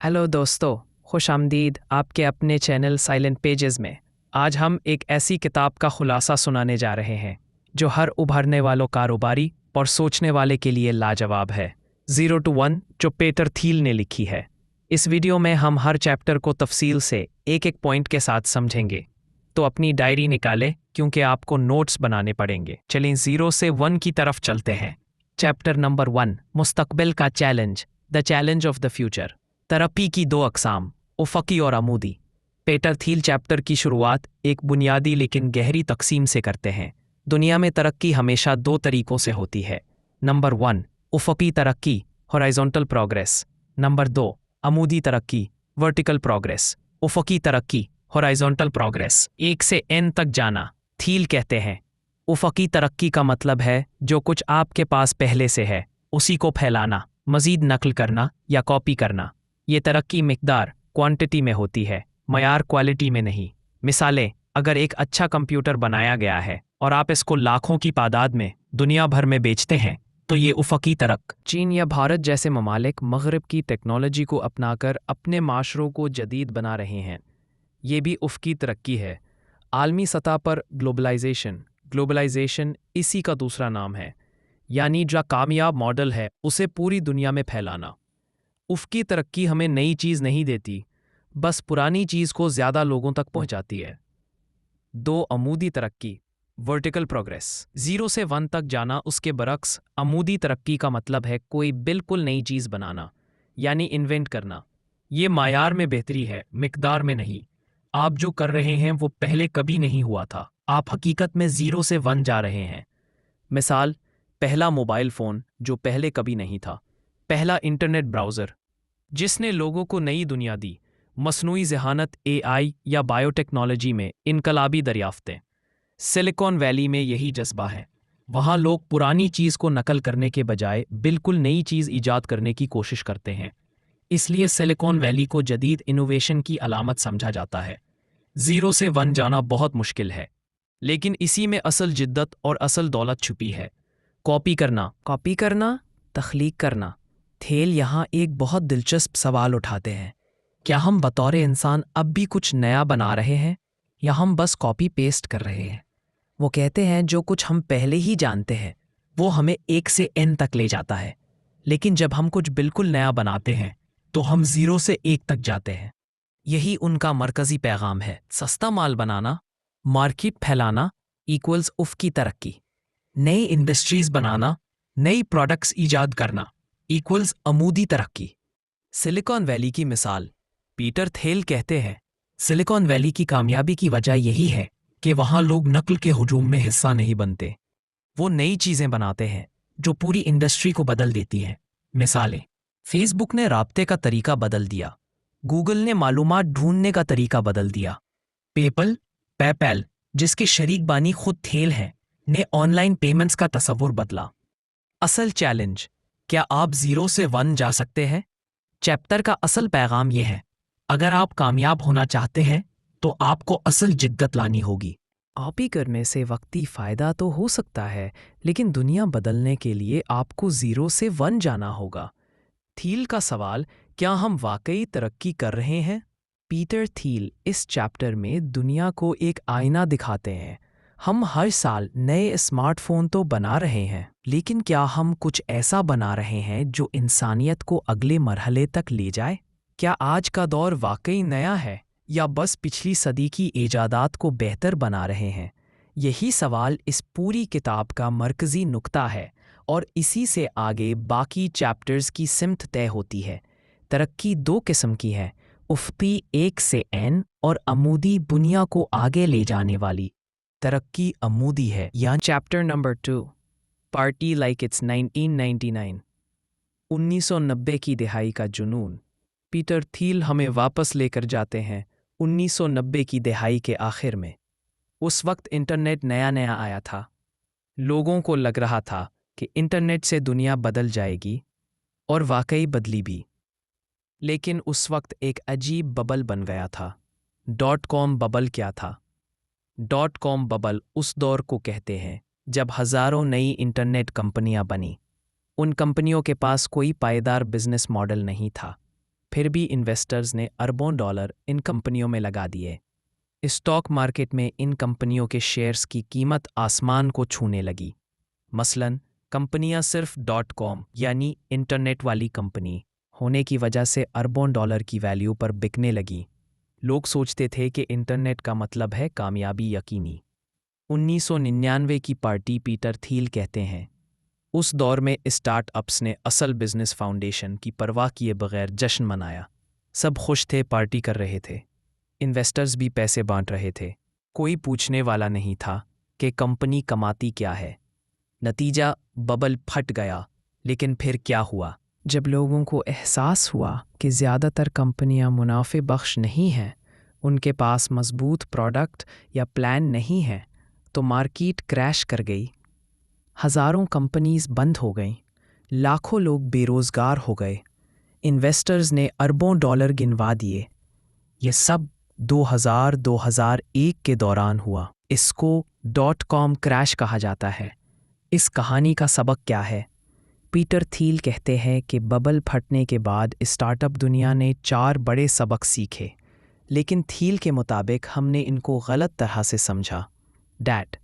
Hello दोस्तों, खुश आमदीद आपके अपने चैनल साइलेंट पेजेस में। आज हम एक ऐसी किताब का खुलासा सुनाने जा रहे हैं जो हर उभरने वालों कारोबारी और सोचने वाले के लिए लाजवाब है। 0 to 1 जो पीटर थील ने लिखी है। इस वीडियो में हम हर चैप्टर को तफसील से एक एक पॉइंट के साथ समझेंगे, तो अपनी डायरी निकालें क्योंकि आपको नोट्स बनाने पड़ेंगे। चलें 0 से 1 की तरफ चलते हैं। चैप्टर नंबर 1, मुस्तकबिल का challenge, the challenge of the future. तरक्की की दो अक़साम, उफ़क़ी और अमूदी। पीटर थील चैप्टर की शुरुआत एक बुनियादी लेकिन गहरी तकसीम से करते हैं। दुनिया में तरक्की हमेशा दो तरीक़ों से होती है। नंबर 1, उफ़क़ी तरक्की, हॉरिज़ॉन्टल प्रोग्रेस। नंबर 2, अमूदी तरक्की, वर्टिकल प्रोग्रेस। उफ़क़ी तरक्की, हॉरिज़ॉन्टल प्रोग्रेस, 1 से n तक जाना। थील कहते हैं, उफ़क़ी तरक्की का मतलब है जो कुछ आपके पास पहले से है उसी को फैलाना, मज़ीद नकल करना या कॉपी करना। ये तरक्की मिक़दार, क्वांटिटी में होती है, मयार क्वालिटी में नहीं। मिसालें, अगर एक अच्छा कंप्यूटर बनाया गया है और आप इसको लाखों की तादाद में दुनिया भर में बेचते हैं तो ये उफ़क़ी तरक्की। चीन या भारत जैसे ममालिक मग़रिब की टेक्नोलॉजी को अपनाकर अपने माशरों को जदीद बना रहे हैं। ये भी उफ़क़ी तरक्की है। आलमी सतह पर ग्लोबलाइजेशन इसी का दूसरा नाम है, यानी जो कामयाब मॉडल है उसे पूरी दुनिया में फैलाना। उफ़क़ी तरक्की हमें नई चीज़ नहीं देती, बस पुरानी चीज़ को ज़्यादा लोगों तक पहुंचाती है। 2, अमूदी तरक्की, वर्टिकल प्रोग्रेस। 0 से 1 तक जाना। उसके बरक्स अमूदी तरक्की का मतलब है कोई बिल्कुल नई चीज़ बनाना, यानी इन्वेंट करना। ये मायार में बेहतरी है, मिक़दार में नहीं। आप जो कर रहे हैं वो पहले कभी नहीं हुआ था, आप हकीकत में 0 से 1 जा रहे हैं। मिसाल, पहला मोबाइल फ़ोन जो पहले कभी नहीं था, पहला इंटरनेट ब्राउज़र जिसने लोगों को नई दुनिया दी, मसनूई ज़हानत AI या बायोटेक्नोलॉजी में इनकलाबी दरियाफ्तें। सिलिकॉन वैली में यही जज्बा है। वहाँ लोग पुरानी चीज़ को नकल करने के बजाय बिल्कुल नई चीज़ ईजाद करने की कोशिश करते हैं। इसलिए सिलिकॉन वैली को जदीद इनोवेशन की अलामत समझा जाता है। 0 से 1 जाना बहुत मुश्किल है, लेकिन इसी में असल जिद्दत और असल दौलत छुपी है। कॉपी करना, तख्लीक करना। थेल यहाँ एक बहुत दिलचस्प सवाल उठाते हैं। क्या हम बतौर इंसान अब भी कुछ नया बना रहे हैं या हम बस कॉपी पेस्ट कर रहे हैं? वो कहते हैं जो कुछ हम पहले ही जानते हैं वो हमें 1 से n तक ले जाता है, लेकिन जब हम कुछ बिल्कुल नया बनाते हैं तो हम 0 से 1 तक जाते हैं। यही उनका मरकज़ी पैगाम है। सस्ता माल बनाना, मार्केट फैलाना इक्वल्स उफ़क़ी तरक्की। नई इंडस्ट्रीज़ बनाना, नई प्रोडक्ट्स ईजाद करना इक्वल्स अमूदी तरक्की। सिलिकॉन वैली की मिसाल, पीटर थेल कहते हैं, सिलिकॉन वैली की कामयाबी की वजह यही है कि वहाँ लोग नकल के हुजूम में हिस्सा नहीं बनते। वो नई चीज़ें बनाते हैं जो पूरी इंडस्ट्री को बदल देती हैं। मिसालें, फेसबुक ने राब्ते का तरीका बदल दिया, गूगल ने मालूमात ढूंढने का तरीका बदल दिया, पेपैल जिसके शरीक बानी खुद थेल हैं, ने ऑनलाइन पेमेंट्स का तसव्वुर बदला। असल चैलेंज, क्या आप 0 से 1 जा सकते हैं? चैप्टर का असल पैगाम यह है, अगर आप कामयाब होना चाहते हैं तो आपको असल जिद्दत लानी होगी। कॉपी करने से वक्ती फ़ायदा तो हो सकता है, लेकिन दुनिया बदलने के लिए आपको 0 से 1 जाना होगा। थील का सवाल, क्या हम वाकई तरक्की कर रहे हैं? पीटर थील इस चैप्टर में दुनिया को एक आईना दिखाते हैं। हम हर साल नए स्मार्टफोन तो बना रहे हैं, लेकिन क्या हम कुछ ऐसा बना रहे हैं जो इंसानियत को अगले मरहले तक ले जाए? क्या आज का दौर वाकई नया है या बस पिछली सदी की ईजादात को बेहतर बना रहे हैं? यही सवाल इस पूरी किताब का मरकज़ी नुक्ता है और इसी से आगे बाकी चैप्टर्स की सिमत तय होती है। तरक्की दो किस्म की है, उफ़क़ी 1 से n और अमूदी दुनिया को आगे ले जाने वाली। तरक्की अमूदी है। यहाँ chapter number 2, party like it's 1999। 1990 की दिहाई का जुनून। पीटर थील हमें वापस लेकर जाते हैं 1990 की दिहाई के आखिर में। उस वक्त इंटरनेट नया नया आया था। लोगों को लग रहा था कि इंटरनेट से दुनिया बदल जाएगी, और वाकई बदली भी। लेकिन उस वक्त एक अजीब बबल बन गया था। .com बबल क्या था? .com बबल उस दौर को कहते हैं जब हज़ारों नई इंटरनेट कंपनियां बनी। उन कंपनियों के पास कोई पायदार बिजनेस मॉडल नहीं था। फिर भी इन्वेस्टर्स ने अरबों डॉलर इन कंपनियों में लगा दिए। स्टॉक मार्केट में इन कंपनियों के शेयर्स की कीमत आसमान को छूने लगी। मसलन कंपनियां सिर्फ .com यानी इंटरनेट वाली कंपनी होने की वजह से अरबों डॉलर की वैल्यू पर बिकने लगी। लोग सोचते थे कि इंटरनेट का मतलब है कामयाबी यकीनी। 1999 की पार्टी पीटर थील कहते हैं, उस दौर में स्टार्टअप्स ने असल बिजनेस फाउंडेशन की परवाह किए बगैर जश्न मनाया। सब खुश थे, पार्टी कर रहे थे, इन्वेस्टर्स भी पैसे बांट रहे थे। कोई पूछने वाला नहीं था कि कंपनी कमाती क्या है। नतीजा बबल फट गया। लेकिन फिर क्या हुआ? जब लोगों को एहसास हुआ कि ज़्यादातर कंपनियां मुनाफे बख्श नहीं हैं, उनके पास मजबूत प्रोडक्ट या प्लान नहीं है, तो मार्केट क्रैश कर गई। हज़ारों कंपनीज बंद हो गईं, लाखों लोग बेरोज़गार हो गए, इन्वेस्टर्स ने अरबों डॉलर गिनवा दिए। ये सब 2001 के दौरान हुआ। इसको .com क्रैश कहा जाता है। इस कहानी का सबक क्या है? पीटर थील कहते हैं कि बबल फटने के बाद स्टार्टअप दुनिया ने 4 बड़े सबक सीखे, लेकिन थील के मुताबिक हमने इनको गलत तरह से समझा। डैट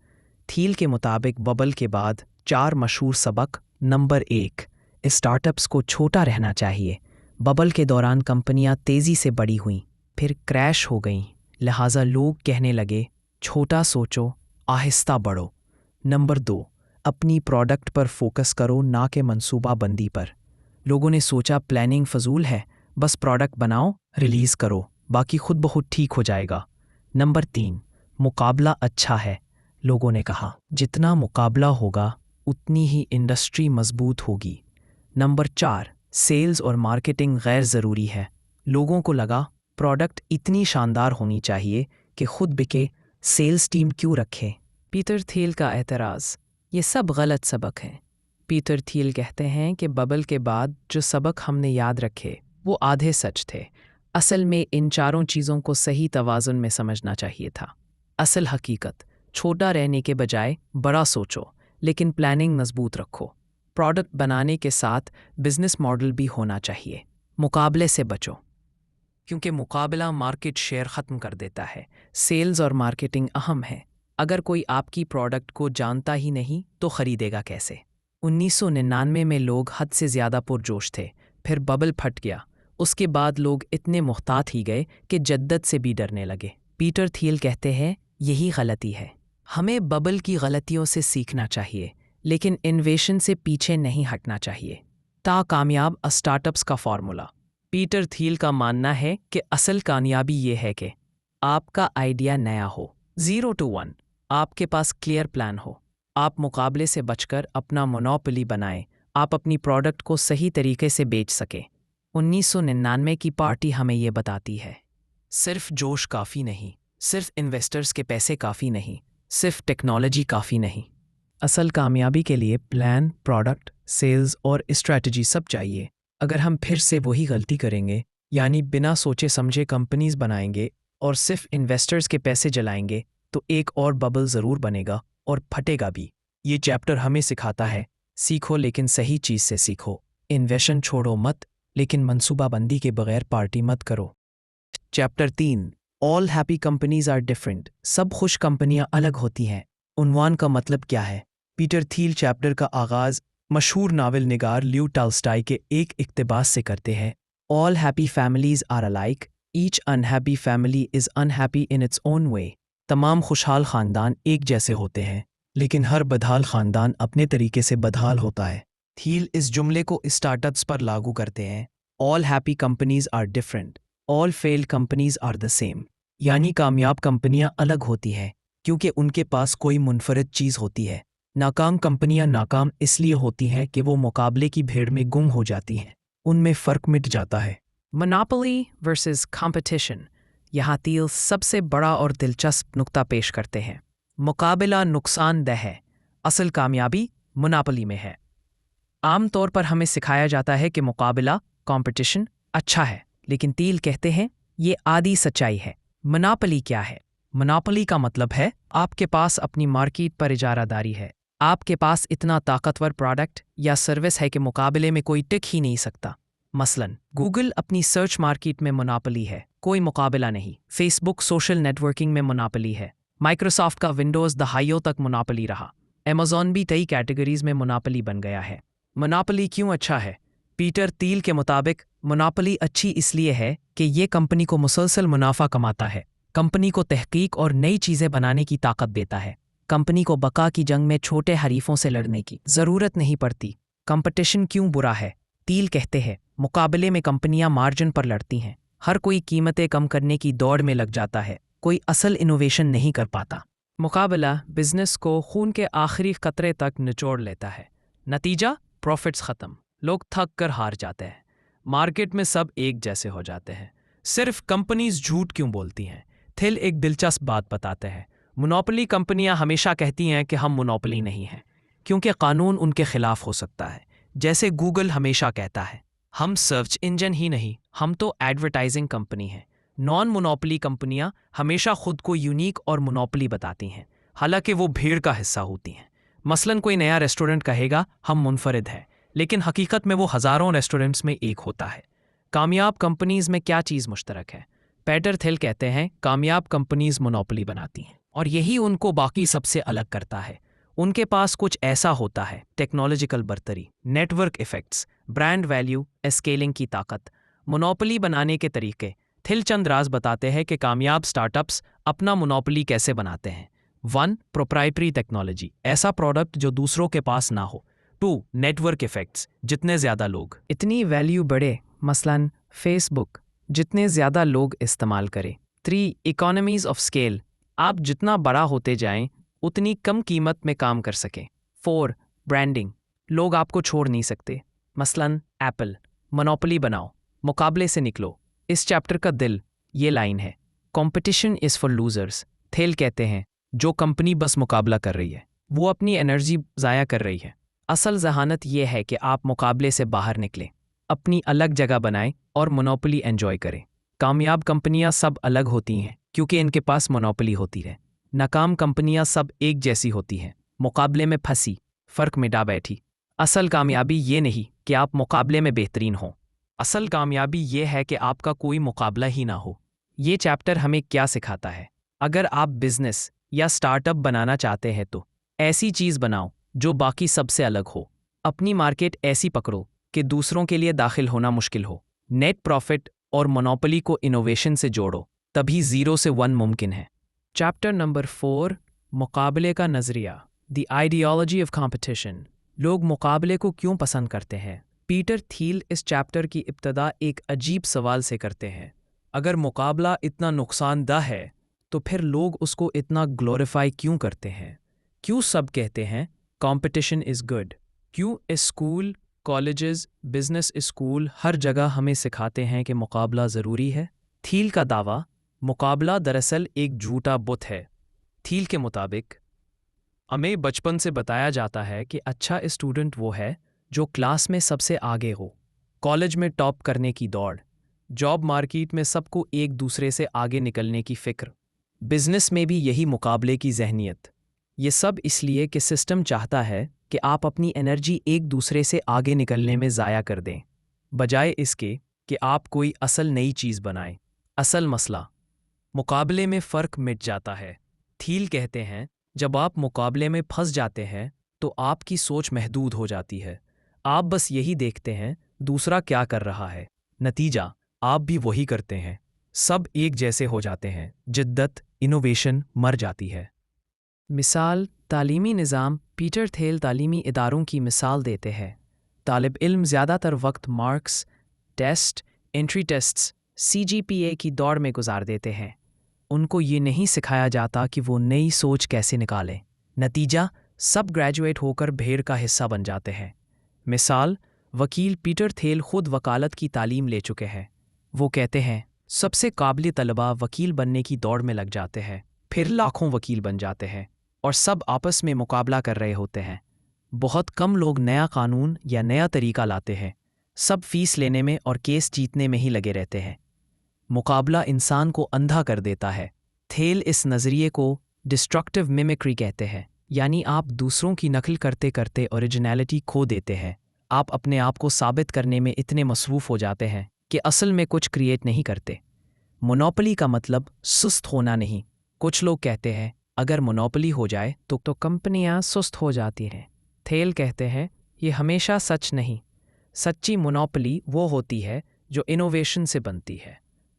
थील के मुताबिक बबल के बाद 4 मशहूर सबक। नंबर 1, स्टार्टअप्स को छोटा रहना चाहिए। बबल के दौरान कंपनियां तेज़ी से बड़ी हुईं, फिर क्रैश हो गईं, लिहाजा लोग कहने लगे छोटा सोचो, आहिस्ता बढ़ो। नंबर 2, अपनी प्रोडक्ट पर फोकस करो, ना कि मंसूबा बंदी पर। लोगों ने सोचा प्लानिंग फजूल है, बस प्रोडक्ट बनाओ, रिलीज़ करो, बाकी खुद ब खुद ठीक हो जाएगा। नंबर 3, मुकाबला अच्छा है। लोगों ने कहा जितना मुकाबला होगा उतनी ही इंडस्ट्री मजबूत होगी। नंबर 4, सेल्स और मार्केटिंग गैर ज़रूरी है। लोगों को लगा प्रोडक्ट इतनी शानदार होनी चाहिए कि खुद बिके, सेल्स टीम क्यों रखें। पीटर थील का एतराज़, ये सब गलत सबक हैं। पीटर थील कहते हैं कि बबल के बाद जो सबक हमने याद रखे वो आधे सच थे। असल में इन चारों चीज़ों को सही तवाज़ुन में समझना चाहिए था। असल हकीकत, छोटा रहने के बजाय बड़ा सोचो, लेकिन प्लानिंग मजबूत रखो। प्रोडक्ट बनाने के साथ बिजनेस मॉडल भी होना चाहिए। मुकाबले से बचो, क्योंकि मुकाबला मार्केट शेयर ख़त्म कर देता है। सेल्स और मार्केटिंग अहम है। अगर कोई आपकी प्रोडक्ट को जानता ही नहीं तो ख़रीदेगा कैसे? 1999 में लोग हद से ज़्यादा पुरजोश थे, फिर बबल फट गया। उसके बाद लोग इतने मुहतात ही गए कि जद्दत से भी डरने लगे। पीटर थील कहते हैं यही गलती है। हमें बबल की गलतियों से सीखना चाहिए, लेकिन इन्वेशन से पीछे नहीं हटना चाहिए। कामयाब स्टार्टअप्स का फॉर्मूला। पीटर थील का मानना है कि असल कामयाबी ये है कि आपका आइडिया नया हो, 0 to 1, आपके पास क्लियर प्लान हो, आप मुकाबले से बचकर अपना मोनोपोली बनाएं, आप अपनी प्रोडक्ट को सही तरीके से बेच सकें। 1999 की पार्टी हमें ये बताती है, सिर्फ जोश काफ़ी नहीं, सिर्फ इन्वेस्टर्स के पैसे काफ़ी नहीं, सिर्फ टेक्नोलॉजी काफ़ी नहीं। असल कामयाबी के लिए प्लान, प्रोडक्ट, सेल्स और स्ट्रैटेजी सब चाहिए। अगर हम फिर से वही गलती करेंगे, यानी बिना सोचे समझे कंपनीज बनाएंगे और सिर्फ इन्वेस्टर्स के पैसे जलाएंगे, तो एक और बबल ज़रूर बनेगा और फटेगा भी। ये चैप्टर हमें सिखाता है, सीखो लेकिन सही चीज़ से सीखो। इन्वेशन छोड़ो मत, लेकिन मंसूबाबंदी के बगैर पार्टी मत करो। Chapter 3, all happy companies are different. सब खुश कंपनियां अलग होती हैं। उन्वान का मतलब क्या है? पीटर थील चैप्टर का आगाज़ मशहूर नावल निगार लियो टॉल्स्टॉय के एक इक़्तिबास से करते हैं। All happy families are alike, each unhappy family is unhappy in its own way. तमाम खुशहाल ख़ानदान एक जैसे होते हैं, लेकिन हर बदहाल ख़ानदान अपने तरीके से बदहाल होता है। थील इस जुमले को स्टार्टअप्स पर लागू करते हैं। All happy companies are different, all failed companies are the same. यानी कामयाब कंपनियां अलग होती हैं क्योंकि उनके पास कोई मुनफरद चीज़ होती है। नाकाम कंपनियां नाकाम इसलिए होती हैं कि वो मुकाबले की भीड़ में गुम हो जाती हैं, उनमें फ़र्क मिट जाता है। Monopoly versus competition. यहाँ थील सबसे बड़ा और दिलचस्प नुक्ता पेश करते हैं। मुकाबला नुकसानदेह है, असल कामयाबी मोनोपोली में है। आम तौर पर हमें सिखाया जाता है कि मुकाबला, कंपटीशन अच्छा है, लेकिन थील कहते हैं ये आधी सच्चाई है। मोनोपोली क्या है? मोनोपोली का मतलब है आपके पास अपनी मार्केट पर इजारादारी है। आपके पास इतना ताकतवर प्रोडक्ट या सर्विस है कि मुकाबले में कोई टिक ही नहीं सकता। मसलन गूगल अपनी सर्च मार्केट में मोनोपोली है, कोई मुकाबला नहीं। फेसबुक सोशल नेटवर्किंग में मोनोपोली है। माइक्रोसॉफ्ट का विंडोज़ दहाइयों तक मोनोपोली रहा। अमेज़ॉन भी कई कैटेगरीज में मोनोपोली बन गया है। मोनोपोली क्यों अच्छा है? पीटर थिल के मुताबिक मोनोपोली अच्छी इसलिए है कि ये कंपनी को मुसलसल मुनाफा कमाता है, कंपनी को तहकीक और नई चीज़ें बनाने की ताकत देता है, कंपनी को बका की जंग में छोटे हरीफों से लड़ने की ज़रूरत नहीं पड़ती। कंपटीशन क्यों बुरा है? थिल कहते हैं मुकाबले में कंपनियां मार्जिन पर लड़ती हैं, हर कोई कीमतें कम करने की दौड़ में लग जाता है, कोई असल इनोवेशन नहीं कर पाता। मुकाबला बिजनेस को खून के आखिरी कतरे तक निचोड़ लेता है। नतीजा प्रॉफिट्स ख़त्म, लोग थक कर हार जाते हैं, मार्केट में सब एक जैसे हो जाते हैं। सिर्फ कंपनीज झूठ क्यों बोलती हैं? थिल एक दिलचस्प बात बताते हैं। मोनोपोली कंपनियां हमेशा कहती हैं कि हम मोनोपोली नहीं हैं, क्योंकि कानून उनके खिलाफ हो सकता है। जैसे गूगल हमेशा कहता है हम सर्च इंजन ही नहीं, हम तो एडवर्टाइजिंग कंपनी हैं। नॉन मोनोपोली कंपनियां हमेशा खुद को यूनिक और मोनोपोली बताती हैं, हालांकि वो भीड़ का हिस्सा होती हैं। मसलन कोई नया रेस्टोरेंट कहेगा हम मुनफरिद हैं, लेकिन हकीकत में वो हज़ारों रेस्टोरेंट्स में एक होता है। कामयाब कंपनीज में क्या चीज़ मुश्तरक है? पीटर थिल कहते हैं कामयाब कंपनीज मोनोपोली बनाती हैं, और यही उनको बाकी सबसे अलग करता है। उनके पास कुछ ऐसा होता है, टेक्नोलॉजिकल बर्तरी, network effects, brand value, scaling की ताकत, मोनोपोली बनाने के तरीके। थिल चंद राज बताते हैं कि कामयाब स्टार्टअप्स अपना मोनोपोली कैसे बनाते हैं। 1. प्रोप्राइटरी टेक्नोलॉजी, ऐसा प्रोडक्ट जो दूसरों के पास ना हो। 2. नेटवर्क इफ़ेक्ट्स, जितने ज़्यादा लोग इतनी वैल्यू बढ़े, मसलन फेसबुक, जितने ज़्यादा लोग इस्तेमाल करें। 3. इकोनॉमीज़ ऑफ स्केल, आप जितना बड़ा होते जाएं उतनी कम कीमत में काम कर सकें। 4. ब्रांडिंग, लोग आपको छोड़ नहीं सकते, मसलन एप्पल। मोनोपोली बनाओ, मुकाबले से निकलो। इस चैप्टर का दिल ये लाइन है, competition is for losers. Thiel कहते हैं जो कंपनी बस मुकाबला कर रही है वो अपनी एनर्जी ज़ाया कर रही है। असल जहानत ये है कि आप मुकाबले से बाहर निकलें, अपनी अलग जगह बनाएं और मोनोपोली एंजॉय करें। कामयाब कंपनियां सब अलग होती हैं क्योंकि इनके पास मोनोपोली होती है। नाकाम कंपनियां सब एक जैसी होती हैं, मुकाबले में फंसी, फ़र्क मिटा बैठी। असल कामयाबी ये नहीं कि आप मुकाबले में बेहतरीन हों, असल कामयाबी ये है कि आपका कोई मुकाबला ही ना हो। ये चैप्टर हमें क्या सिखाता है? अगर आप बिजनेस या स्टार्टअप बनाना चाहते हैं तो ऐसी चीज़ बनाओ जो बाकी सबसे अलग हो। अपनी मार्केट ऐसी पकड़ो कि दूसरों के लिए दाखिल होना मुश्किल हो। नेट प्रॉफिट और मोनोपोली को इनोवेशन से जोड़ो, तभी 0 से 1 मुमकिन है। चैप्टर नंबर 4, मुकाबले का नज़रिया, द आइडियोलॉजी ऑफ कॉम्पिटिशन। लोग मुकाबले को क्यों पसंद करते हैं? पीटर थिल इस चैप्टर की इब्तदा एक अजीब सवाल से करते हैं। अगर मुकाबला इतना नुकसानदह है तो फिर लोग उसको इतना ग्लोरीफाई क्यों करते हैं? क्यों सब कहते हैं कंपटीशन इज़ गुड? क्यों स्कूल, कॉलेजेस, बिजनेस स्कूल हर जगह हमें सिखाते हैं कि मुकाबला ज़रूरी है? थिल का दावा, मुकाबला दरअसल एक झूठा बुत है। थिल के मुताबिक हमें बचपन से बताया जाता है कि अच्छा स्टूडेंट वो है जो क्लास में सबसे आगे हो, कॉलेज में टॉप करने की दौड़, जॉब मार्केट में सबको एक दूसरे से आगे निकलने की फ़िक्र, बिजनेस में भी यही मुकाबले की जहनियत। ये सब इसलिए कि सिस्टम चाहता है कि आप अपनी एनर्जी एक दूसरे से आगे निकलने में ज़ाया कर दें, बजाय इसके कि आप कोई असल नई चीज़ बनाएं। असल मसला, मुकाबले में फ़र्क मिट जाता है। थिल कहते हैं जब आप मुकाबले में फंस जाते हैं तो आपकी सोच महदूद हो जाती है। आप बस यही देखते हैं दूसरा क्या कर रहा है, नतीजा आप भी वही करते हैं। सब एक जैसे हो जाते हैं, जिद्दत, इनोवेशन मर जाती है। मिसाल तालीमी निज़ाम। पीटर थिल तालीमी इदारों की मिसाल देते हैं। तालिब इल्म ज़्यादातर वक्त marks, test, entry tests, CGPA की दौड़ में गुजार देते हैं। उनको ये नहीं सिखाया जाता कि वो नई सोच कैसे निकालें। नतीजा सब ग्रेजुएट होकर भीड़ का हिस्सा बन जाते हैं। मिसाल, वकील पीटर थिल खुद वकालत की तालीम ले चुके हैं। वो कहते हैं सबसे काबिल तलबा वकील बनने की दौड़ में लग जाते हैं, फिर लाखों वकील बन जाते हैं और सब आपस में मुकाबला कर रहे होते हैं। बहुत कम लोग नया कानून या नया तरीका लाते हैं, सब फीस लेने में और केस जीतने में ही लगे रहते हैं। मुकाबला इंसान को अंधा कर देता है। थिल इस नज़रिए को डिस्ट्रक्टिव मिमिक्री कहते हैं, यानी आप दूसरों की नकल करते करते ओरिजिनलिटी खो देते हैं, آپ اپنے آپ کو ثابت کرنے میں اتنے مصروف ہو جاتے ہیں کہ اصل میں کچھ کریٹ نہیں کرتے۔ مونوپلی کا مطلب سست ہونا نہیں۔ کچھ لوگ کہتے ہیں اگر مونوپلی ہو جائے تو کمپنیاں سست ہو جاتی ہیں۔ تھیل کہتے ہیں یہ ہمیشہ سچ نہیں۔ سچی مونوپلی وہ ہوتی ہے جو انوویشن سے بنتی ہے۔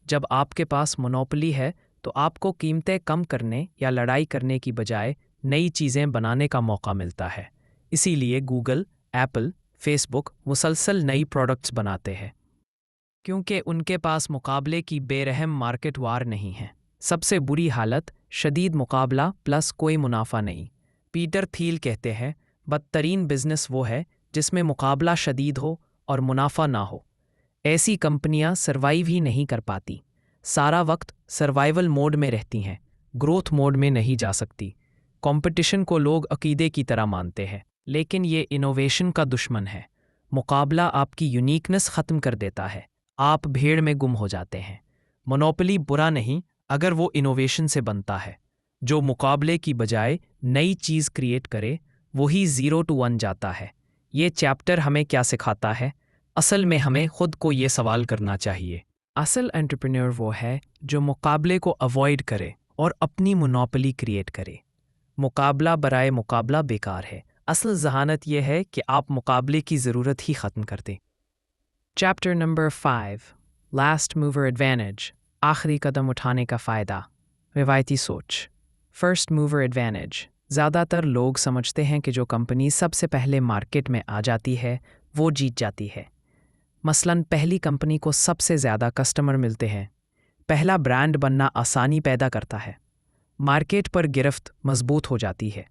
جب آپ کے پاس مونوپلی ہے تو آپ کو قیمتیں کم کرنے یا لڑائی کرنے کی بجائے نئی چیزیں بنانے کا موقع ملتا ہے۔ اسی لیے گوگل، ایپل، فیس بک مسلسل نئی پروڈکٹس بناتے ہیں، کیونکہ ان کے پاس مقابلے کی بے رحم مارکیٹ وار نہیں ہے۔ سب سے بری حالت شدید مقابلہ پلس کوئی منافع نہیں۔ پیٹر تھیل کہتے ہیں بدترین بزنس وہ ہے جس میں مقابلہ شدید ہو اور منافع نہ ہو۔ ایسی کمپنیاں سروائیو ہی نہیں کر پاتی، سارا وقت سروائیول موڈ میں رہتی ہیں، گروتھ موڈ میں نہیں جا سکتی۔ کمپٹیشن کو لوگ عقیدے کی طرح مانتے ہیں، لیکن یہ انوویشن کا دشمن ہے۔ مقابلہ آپ کی یونیکنس ختم کر دیتا ہے، آپ بھیڑ میں گم ہو جاتے ہیں۔ مونوپلی برا نہیں اگر وہ انوویشن سے بنتا ہے۔ جو مقابلے کی بجائے نئی چیز کریٹ کرے وہی 0 to 1 جاتا ہے۔ یہ چیپٹر ہمیں کیا سکھاتا ہے؟ اصل میں ہمیں خود کو یہ سوال کرنا چاہیے، اصل انٹرپرینور وہ ہے جو مقابلے کو اوائڈ کرے اور اپنی مونوپلی کریٹ کرے۔ مقابلہ برائے مقابلہ بیکار ہے۔ اصل ذہانت یہ ہے کہ آپ مقابلے کی ضرورت ہی ختم کر دیں۔ Chapter number 5، last mover advantage, آخری قدم اٹھانے کا فائدہ۔ روایتی سوچ، فرسٹ موور ایڈوانٹیج۔ زیادہ تر لوگ سمجھتے ہیں کہ جو کمپنی سب سے پہلے مارکیٹ میں آ جاتی ہے وہ جیت جاتی ہے۔ مثلاً پہلی کمپنی کو سب سے زیادہ کسٹمر ملتے ہیں، پہلا برانڈ بننا آسانی پیدا کرتا ہے، مارکیٹ پر گرفت مضبوط ہو جاتی ہے۔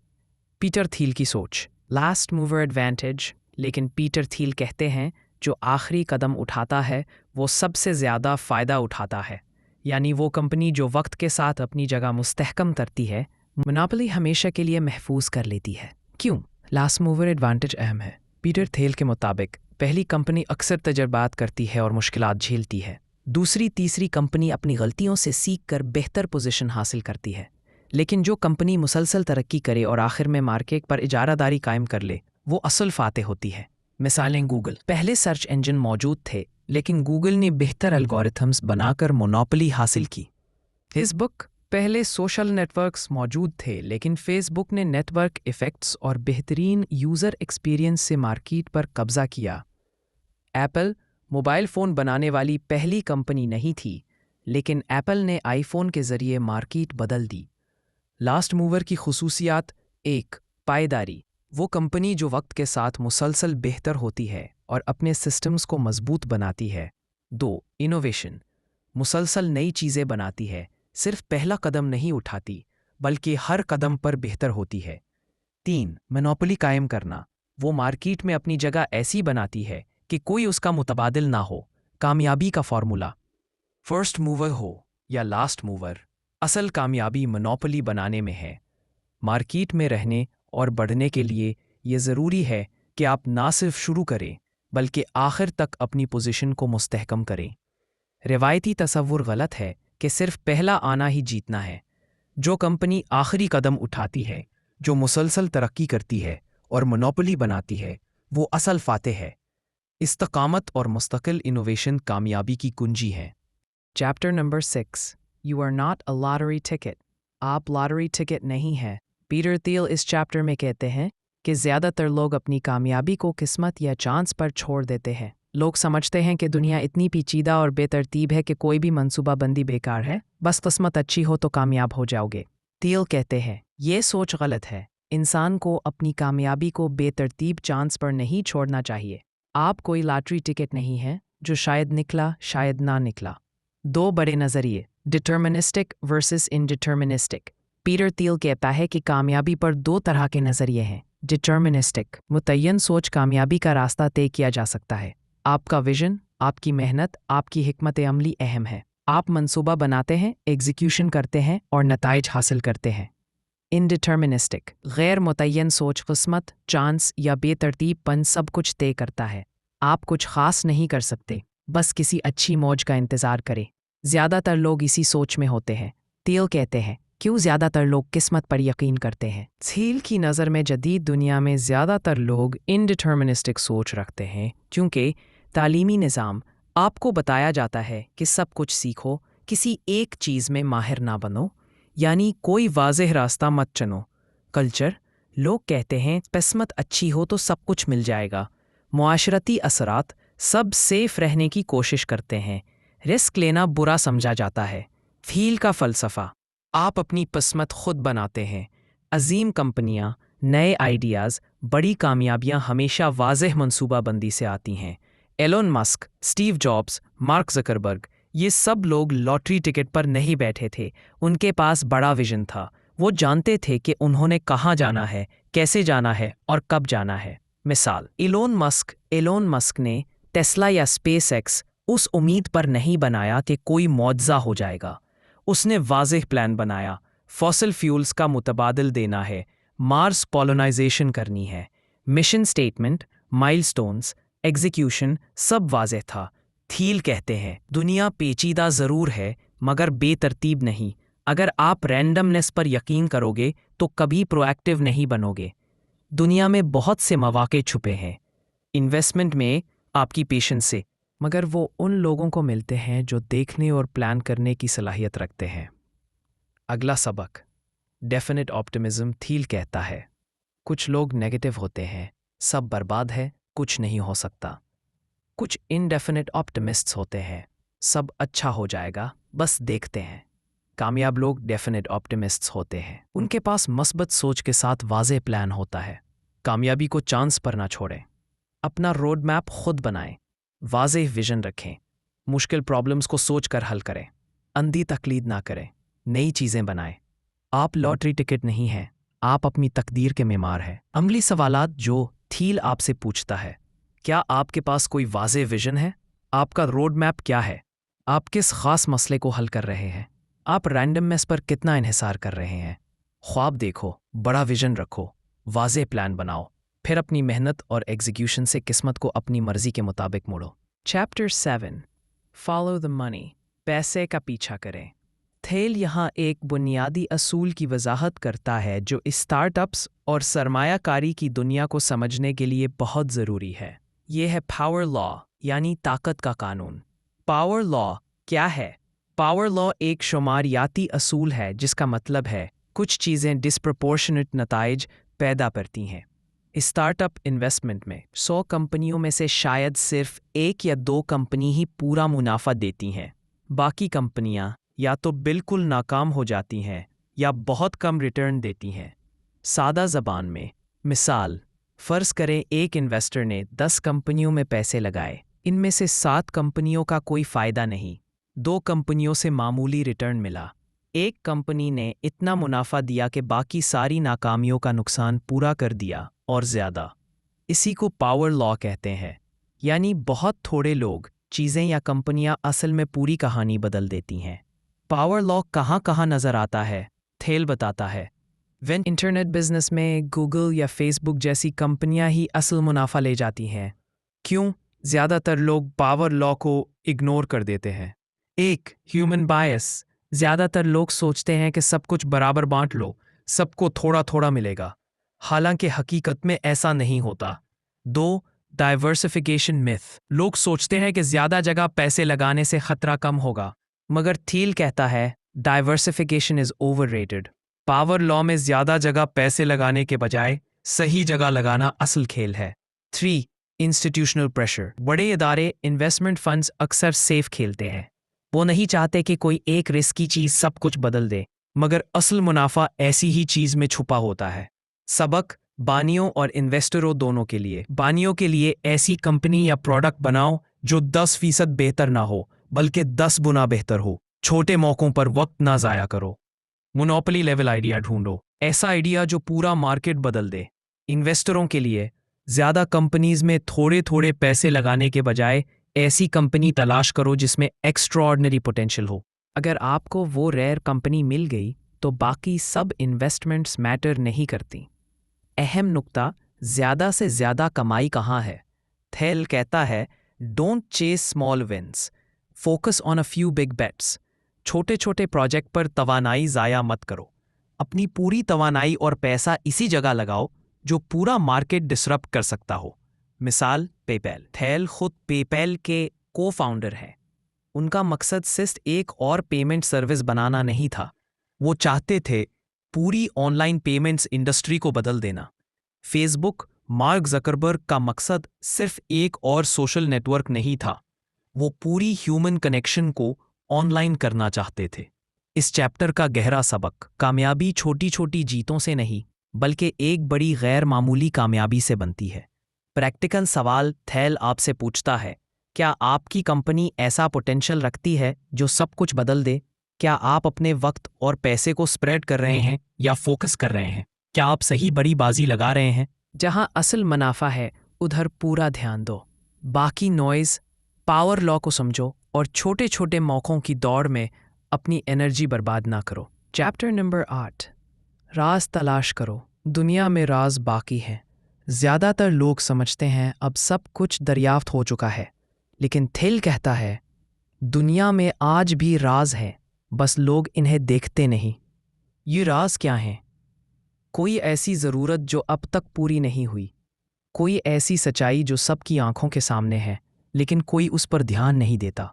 پیٹر تھیل کی سوچ، لاسٹ موور ایڈوانٹیج، لیکن پیٹر تھیل کہتے ہیں جو آخری قدم اٹھاتا ہے وہ سب سے زیادہ فائدہ اٹھاتا ہے، یعنی وہ کمپنی جو وقت کے ساتھ اپنی جگہ مستحکم کرتی ہے، مونوپلی ہمیشہ کے لیے محفوظ کر لیتی ہے۔ کیوں لاسٹ موور ایڈوانٹیج اہم ہے؟ پیٹر تھیل کے مطابق پہلی کمپنی اکثر تجربات کرتی ہے اور مشکلات جھیلتی ہے، دوسری تیسری کمپنی اپنی غلطیوں سے سیکھ کر بہتر پوزیشن حاصل کرتی ہے، لیکن جو کمپنی مسلسل ترقی کرے اور آخر میں مارکیٹ پر اجارہ داری قائم کر لے وہ اصل فاتح ہوتی ہے۔ مثالیں گوگل، پہلے سرچ انجن موجود تھے لیکن گوگل نے بہتر الگورتھمز بنا کر مونوپلی حاصل کی۔ فیس بک، پہلے سوشل نیٹ ورکس موجود تھے لیکن فیس بک نے نیٹ ورک ایفیکٹس اور بہترین یوزر ایکسپیرینس سے مارکیٹ پر قبضہ کیا۔ ایپل، موبائل فون بنانے والی پہلی کمپنی نہیں تھی لیکن ایپل نے آئی فون کے ذریعے مارکیٹ بدل دی۔ لاسٹ موور کی خصوصیات: 1، پائیداری، وہ کمپنی جو وقت کے ساتھ مسلسل بہتر ہوتی ہے اور اپنے سسٹمز کو مضبوط بناتی ہے۔ 2، انوویشن، مسلسل نئی چیزیں بناتی ہے، صرف پہلا قدم نہیں اٹھاتی بلکہ ہر قدم پر بہتر ہوتی ہے۔ 3، مونوپلی قائم کرنا، وہ مارکیٹ میں اپنی جگہ ایسی بناتی ہے کہ کوئی اس کا متبادل نہ ہو۔ کامیابی کا فارمولا: فرسٹ موور ہو یا لاسٹ موور، اصل کامیابی مونوپلی بنانے میں ہے۔ مارکیٹ میں رہنے اور بڑھنے کے لیے یہ ضروری ہے کہ آپ نہ صرف شروع کریں بلکہ آخر تک اپنی پوزیشن کو مستحکم کریں۔ روایتی تصور غلط ہے کہ صرف پہلا آنا ہی جیتنا ہے۔ جو کمپنی آخری قدم اٹھاتی ہے، جو مسلسل ترقی کرتی ہے اور مونوپلی بناتی ہے، وہ اصل فاتح ہے۔ استقامت اور مستقل انوویشن کامیابی کی کنجی ہے۔ Chapter number 6، you are not a lottery ticket, آپ لاٹری ٹکٹ نہیں ہیں۔ پیٹر تھیل اس چیپٹر میں کہتے ہیں کہ زیادہ تر لوگ اپنی کامیابی کو قسمت یا چانس پر چھوڑ دیتے ہیں۔ لوگ سمجھتے ہیں کہ دنیا اتنی پیچیدہ اور بے ترتیب ہے کہ کوئی بھی منصوبہ بندی بیکار ہے، بس قسمت اچھی ہو تو کامیاب ہو جاؤ گے۔ تھیل کہتے ہیں یہ سوچ غلط ہے۔ انسان کو اپنی کامیابی کو بے ترتیب چانس پر نہیں چھوڑنا چاہیے۔ آپ کوئی لاٹری ٹکٹ نہیں ہے جو شاید نکلا شاید نہ نکلا۔ 2 بڑے نظریے، ڈٹرمنسٹک ورسس انڈٹرمنسٹک۔ پیٹر تھیل کہتا ہے کہ کامیابی پر 2 طرح کے نظریے ہیں۔ ڈٹرمنسٹک، متعین سوچ کامیابی کا راستہ طے کیا جا سکتا ہے۔ آپ کا ویژن، آپ کی محنت، آپ کی حکمت عملی اہم ہے۔ آپ منصوبہ بناتے ہیں، ایگزیکیوشن کرتے ہیں اور نتائج حاصل کرتے ہیں۔ انڈٹرمنسٹک، غیر متعین سوچ قسمت، چانس یا بے ترتیب پن سب کچھ طے کرتا ہے۔ آپ کچھ خاص نہیں کر سکتے، بس کسی اچھی موج کا انتظار کریں۔ زیادہ تر لوگ اسی سوچ میں ہوتے ہیں۔ تھیل کہتے ہیں کیوں زیادہ تر لوگ قسمت پر یقین کرتے ہیں؟ تھیل کی نظر میں جدید دنیا میں زیادہ تر لوگ انڈیٹرمنسٹک سوچ رکھتے ہیں کیونکہ تعلیمی نظام آپ کو بتایا جاتا ہے کہ سب کچھ سیکھو، کسی ایک چیز میں ماہر نہ بنو، یعنی کوئی واضح راستہ مت چنو۔ کلچر، لوگ کہتے ہیں قسمت اچھی ہو تو سب کچھ مل جائے گا۔ معاشرتی اثرات، سب سیف رہنے کی کوشش کرتے ہیں، رسک لینا برا سمجھا جاتا ہے۔ تھیل کا فلسفہ، آپ اپنی قسمت خود بناتے ہیں۔ عظیم کمپنیاں، نئے آئیڈیاز، بڑی کامیابیاں ہمیشہ واضح منصوبہ بندی سے آتی ہیں۔ Elon Musk, Steve jobs, mark Zuckerberg, یہ سب لوگ لاٹری ٹکٹ پر نہیں بیٹھے تھے، ان کے پاس بڑا ویژن تھا۔ وہ جانتے تھے کہ انہوں نے کہاں جانا ہے، کیسے جانا ہے اور کب جانا ہے۔ مثال، ایلون مسک نے ٹیسلا یا اسپیس ایکس اس امید پر نہیں بنایا کہ کوئی معجزہ ہو جائے گا۔ اس نے واضح پلان بنایا، فوسل فیولز کا متبادل دینا ہے، مارس کولونائزیشن کرنی ہے۔ مشن سٹیٹمنٹ، مائل سٹونز، ایگزیکیوشن سب واضح تھا۔ تھیل کہتے ہیں دنیا پیچیدہ ضرور ہے مگر بے ترتیب نہیں۔ اگر آپ رینڈمنس پر یقین کرو گے تو کبھی پرو ایکٹیو نہیں بنو گے۔ دنیا میں بہت سے مواقع چھپے ہیں انویسٹمنٹ میں آپ کی پیشنس سے، مگر وہ ان لوگوں کو ملتے ہیں جو دیکھنے اور پلان کرنے کی صلاحیت رکھتے ہیں۔ اگلا سبق، ڈیفینٹ آپٹمزم۔ تھیل کہتا ہے کچھ لوگ نیگیٹو ہوتے ہیں، سب برباد ہے، کچھ نہیں ہو سکتا۔ کچھ انڈیفینٹ آپٹمسٹس ہوتے ہیں، سب اچھا ہو جائے گا، بس دیکھتے ہیں۔ کامیاب لوگ ڈیفینٹ آپٹمسٹس ہوتے ہیں، ان کے پاس مثبت سوچ کے ساتھ واضح پلان ہوتا ہے۔ کامیابی کو چانس پر نہ چھوڑیں، اپنا روڈ میپ خود بنائیں، واضح ویژن رکھیں، مشکل پرابلمز کو سوچ کر حل کریں، اندھی تقلید نہ کریں، نئی چیزیں بنائیں۔ آپ لاٹری ٹکٹ نہیں ہیں، آپ اپنی تقدیر کے معمار ہیں۔ عملی سوالات جو تھیل آپ سے پوچھتا ہے، کیا آپ کے پاس کوئی واضح ویژن ہے؟ آپ کا روڈ میپ کیا ہے؟ آپ کس خاص مسئلے کو حل کر رہے ہیں؟ آپ رینڈمنس پر کتنا انحصار کر رہے ہیں؟ خواب دیکھو، بڑا ویژن رکھو، واضح پلان بناؤ، پھر اپنی محنت اور ایگزیکیوشن سے قسمت کو اپنی مرضی کے مطابق موڑو۔ چیپٹر 7، فالو دی منی، پیسے کا پیچھا کریں۔ تھیل یہاں ایک بنیادی اصول کی وضاحت کرتا ہے جو اسٹارٹ اپس اور سرمایہ کاری کی دنیا کو سمجھنے کے لیے بہت ضروری ہے۔ یہ ہے پاور لا، یعنی طاقت کا قانون۔ پاور لا کیا ہے؟ پاور لا ایک شماریاتی اصول ہے جس کا مطلب ہے کچھ چیزیں ڈسپرپورشنٹ نتائج پیدا کرتی ہیں۔ اسٹارٹ اپ انویسٹمنٹ میں 100 کمپنیوں میں سے شاید صرف 1 یا 2 کمپنی ہی پورا منافع دیتی ہیں، باقی کمپنیاں یا تو بالکل ناکام ہو جاتی ہیں یا بہت کم ریٹرن دیتی ہیں۔ سادہ زبان میں مثال، فرض کریں ایک انویسٹر نے 10 کمپنیوں میں پیسے لگائے، ان میں سے 7 کمپنیوں کا کوئی فائدہ نہیں، 2 کمپنیوں سے معمولی ریٹرن ملا، ایک کمپنی نے اتنا منافع دیا کہ باقی ساری ناکامیوں کا نقصان پورا کر دیا اور زیادہ۔ اسی کو پاور لا کہتے ہیں، یعنی بہت تھوڑے لوگ، چیزیں یا کمپنیاں اصل میں پوری کہانی بدل دیتی ہیں۔ پاور لا کہاں کہاں نظر آتا ہے؟ تھیل بتاتا ہے وین انٹرنیٹ بزنس میں گوگل یا فیس بک جیسی کمپنیاں ہی اصل منافع لے جاتی ہیں۔ کیوں؟ زیادہ تر لوگ پاور لا کو اگنور کر دیتے ہیں۔ ایک ہیومن بائس، زیادہ تر لوگ سوچتے ہیں کہ سب کچھ برابر بانٹ لو، سب کو تھوڑا تھوڑا ملے گا، حالانکہ حقیقت میں ایسا نہیں ہوتا۔ 2 ڈائیورسفیکیشن میتھ، لوگ سوچتے ہیں کہ زیادہ جگہ پیسے لگانے سے خطرہ کم ہوگا، مگر تھیل کہتا ہے ڈائیورسفیکیشن از اوور ریٹڈ۔ پاور لا میں زیادہ جگہ پیسے لگانے کے بجائے صحیح جگہ لگانا اصل کھیل ہے۔ 3 انسٹیٹیوشنل پریشر، بڑے ادارے، انویسٹمنٹ فنڈز اکثر سیف کھیلتے ہیں، وہ نہیں چاہتے کہ کوئی ایک رسکی چیز سب کچھ بدل دے، مگر اصل منافع ایسی ہی چیز میں چھپا ہوتا ہے۔ سبق بانیوں اور انویسٹروں دونوں کے لیے۔ بانیوں کے لیے ایسی کمپنی یا پروڈکٹ بناؤ جو 10% بہتر نہ ہو بلکہ 10 گنا بہتر ہو۔ چھوٹے موقعوں پر وقت نہ ضائع کرو۔ مونوپلی لیول آئیڈیا ڈھونڈو، ایسا آئیڈیا جو پورا مارکیٹ بدل دے۔ انویسٹروں کے لیے زیادہ کمپنیز میں تھوڑے تھوڑے پیسے لگانے کے بجائے ایسی کمپنی تلاش کرو جس میں ایکسٹرا آرڈنری پوٹینشل ہو۔ اگر آپ کو وہ ریئر کمپنی مل گئی تو باقی سب انویسٹمنٹس میٹر نہیں کرتی۔ اہم نقطہ، زیادہ سے زیادہ کمائی کہاں ہے؟ تھیل کہتا ہے don't chase small wins, focus on a few big bets. छोटे छोटे प्रोजेक्ट पर तवानाई ज़ाया मत करो। अपनी पूरी तवानाई और पैसा इसी जगह लगाओ जो पूरा मार्केट डिसरप्ट कर सकता हो। मिसाल पेपैल। थेल खुद पेपैल के को फाउंडर हैं। उनका मकसद सिर्फ एक और पेमेंट सर्विस बनाना नहीं था, वो चाहते थे पूरी ऑनलाइन पेमेंट्स इंडस्ट्री को बदल देना। फेसबुक, मार्क ज़करबर्ग का मकसद सिर्फ एक और सोशल नेटवर्क नहीं था, वो पूरी ह्यूमन कनेक्शन को ऑनलाइन करना चाहते थे। इस चैप्टर का गहरा सबक, कामयाबी छोटी छोटी जीतों से नहीं बल्कि एक बड़ी गैर मामूली कामयाबी से बनती है। प्रैक्टिकल सवाल थेल आपसे पूछता है, क्या आपकी कंपनी ऐसा पोटेंशियल रखती है जो सब कुछ बदल दे? क्या आप अपने वक्त और पैसे को स्प्रेड कर रहे हैं या फोकस कर रहे हैं? क्या आप सही बड़ी बाजी लगा रहे हैं? जहां असल मुनाफा है उधर पूरा ध्यान दो। बाकी नॉइज़, पावर लॉ को समझो और छोटे छोटे मौक़ों की दौड़ में अपनी एनर्जी बर्बाद ना करो। चैप्टर नंबर 8, राज तलाश करो। दुनिया में राज बाकी हैं। ज़्यादातर लोग समझते हैं अब सब कुछ दरियाफ्त हो चुका है, लेकिन थेल कहता है दुनिया में आज भी राज हैं, बस लोग इन्हें देखते नहीं। ये राज क्या हैं? कोई ऐसी ज़रूरत जो अब तक पूरी नहीं हुई, कोई ऐसी सच्चाई जो सबकी आंखों के सामने है लेकिन कोई उस पर ध्यान नहीं देता,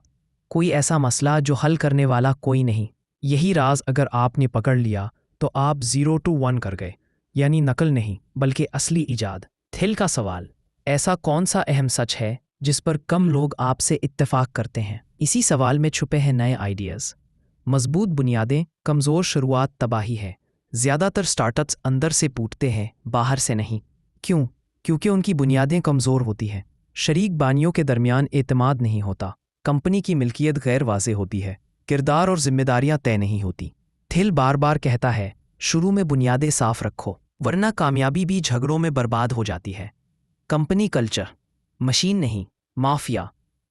कोई ऐसा मसला जो हल करने वाला कोई नहीं। यही राज अगर आपने पकड़ लिया तो आप 0 to 1 कर गए, यानी नकल नहीं बल्कि असली इजाद। थेल का सवाल, ऐसा कौन सा अहम सच है जिस पर कम लोग आपसे इत्तेफाक करते हैं? इसी सवाल में छुपे हैं नए आइडियाज़। मजबूत बुनियादें, कमज़ोर शुरुआत तबाही है। ज़्यादातर स्टार्टअप्स अंदर से टूटते हैं, बाहर से नहीं। क्यों? क्योंकि उनकी बुनियादें कमज़ोर होती हैं। शरीक बानियों के दरमियान एतमाद नहीं होता, कंपनी की मिल्कियत गैर वाज़ेह होती है, किरदार और जिम्मेदारियां तय नहीं होती। थेल बार बार कहता है शुरू में बुनियादें साफ रखो, वरना कामयाबी भी झगड़ों में बर्बाद हो जाती है। कंपनी कल्चर, मशीन नहीं माफिया।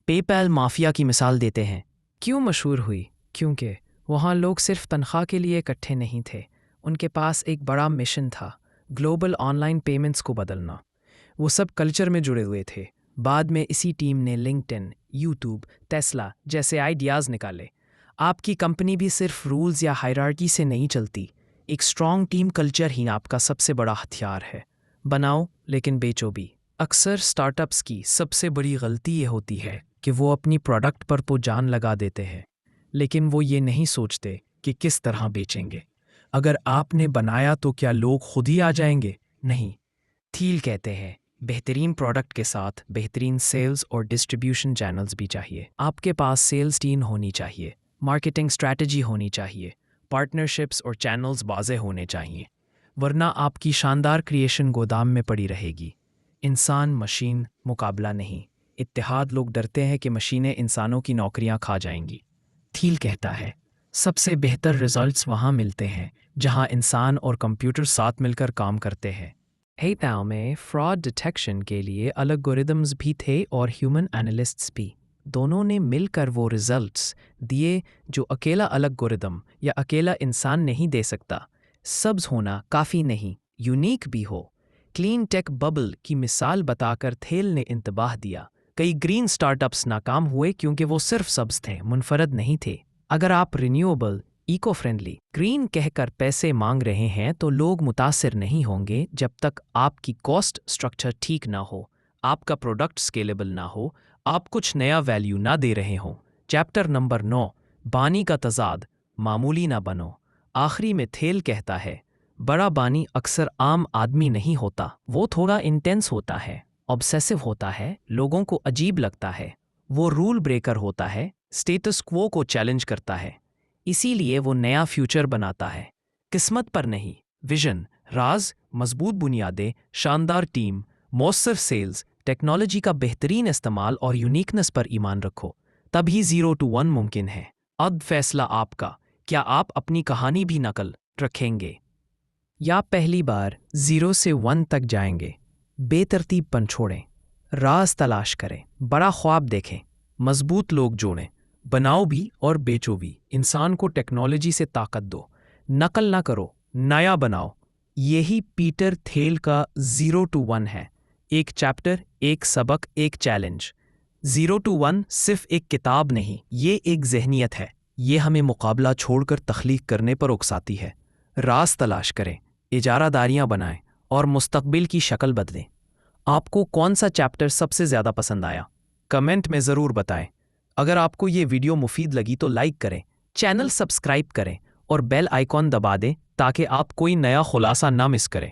पेपैल माफिया की मिसाल देते हैं। क्यों मशहूर हुई? क्योंकि वहाँ लोग सिर्फ तनख्वाह के लिए इकट्ठे नहीं थे, उनके पास एक बड़ा मिशन था, ग्लोबल ऑनलाइन पेमेंट्स को बदलना। वो सब कल्चर में जुड़े हुए थे। बाद में इसी टीम ने लिंक्डइन, यूट्यूब, टेस्ला जैसे आइडियाज़ निकाले। आपकी कंपनी भी सिर्फ रूल्स या हायरार्की से नहीं चलती, एक स्ट्रॉन्ग टीम कल्चर ही आपका सबसे बड़ा हथियार है। बनाओ लेकिन बेचो भी। अक्सर स्टार्टअप्स की सबसे बड़ी गलती ये होती है कि वो अपनी प्रोडक्ट पर तो जान लगा देते हैं, लेकिन वो ये नहीं सोचते कि किस तरह बेचेंगे। अगर आपने बनाया तो क्या लोग खुद ही आ जाएंगे? नहीं। थील कहते हैं बेहतरीन प्रोडक्ट के साथ बेहतरीन सेल्स और डिस्ट्रीब्यूशन चैनल्स भी चाहिए। आपके पास सेल्स टीम होनी चाहिए, मार्केटिंग स्ट्रैटेजी होनी चाहिए, पार्टनरशिप्स और चैनल्स वाज़ेह होने चाहिए, वरना आपकी शानदार क्रिएशन गोदाम में पड़ी रहेगी। इंसान मशीन मुकाबला नहीं, इत्तेहाद। लोग डरते हैं कि मशीनें इंसानों की नौकरियां खा जाएंगी। थील कहता है सबसे बेहतर रिजल्ट्स वहाँ मिलते हैं जहाँ इंसान और कंप्यूटर साथ मिलकर काम करते हैं। पेपैल में फ्रॉड डिटेक्शन के लिए एल्गोरिदम्स भी थे और ह्यूमन एनालिस्ट्स भी। दोनों ने मिलकर वो रिजल्ट्स दिए जो अकेला एल्गोरिदम या अकेला इंसान नहीं दे सकता। सब्ज होना काफ़ी नहीं, यूनिक भी हो। क्लीन टेक बबल की मिसाल बताकर थेल ने इंतबाह दिया। कई ग्रीन स्टार्टअप्स नाकाम हुए क्योंकि वो सिर्फ सब्ज थे, मुनफरद नहीं थे। अगर आप रिन्यूएबल, इको फ्रेंडली, ग्रीन कहकर पैसे मांग रहे हैं तो लोग मुतासिर नहीं होंगे जब तक आपकी कॉस्ट स्ट्रक्चर ठीक ना हो, आपका प्रोडक्ट स्केलेबल ना हो, आप कुछ नया वैल्यू ना दे रहे हों। चैप्टर नंबर 9, बानी का तजाद, मामूली ना बनो। आखिरी में थेल कहता है बड़ा बानी अक्सर आम आदमी नहीं होता, वो थोड़ा इंटेंस होता है, ऑब्सेसिव होता है, लोगों को अजीब लगता है, वो रूल ब्रेकर होता है, स्टेटस क्वो को चैलेंज करता है, इसीलिए वो नया फ्यूचर बनाता है। किस्मत पर नहीं, विजन, राज, मजबूत बुनियादें, शानदार टीम, मौसर सेल्स, टेक्नोलॉजी का बेहतरीन इस्तेमाल और यूनिकनेस पर ईमान रखो, तभी 0 to 1 मुमकिन है। अब फैसला आपका, क्या आप अपनी कहानी भी नकल रखेंगे या पहली बार 0 से 1 तक जाएंगे? बेतरतीबपन छोड़ें, राज तलाश करें, बड़ा ख्वाब देखें, मजबूत लोग जोड़ें, बनाओ भी और बेचो भी। इंसान को टेक्नोलॉजी से ताकत दो, नकल ना करो, नया बनाओ। यही पीटर थेल का 0 to 1 है। एक चैप्टर, एक सबक, एक चैलेंज। 0 to 1 सिर्फ एक किताब नहीं, ये एक जहनियत है। یہ ہمیں مقابلہ چھوڑ کر تخلیق کرنے پر اکساتی ہے۔ راز تلاش کریں، اجارہ داریاں بنائیں اور مستقبل کی شکل بدلیں۔ آپ کو کون سا چیپٹر سب سے زیادہ پسند آیا؟ کمنٹ میں ضرور بتائیں۔ اگر آپ کو یہ ویڈیو مفید لگی تو لائک کریں، چینل سبسکرائب کریں اور بیل آئیکن دبا دیں تاکہ آپ کوئی نیا خلاصہ نہ مس کریں۔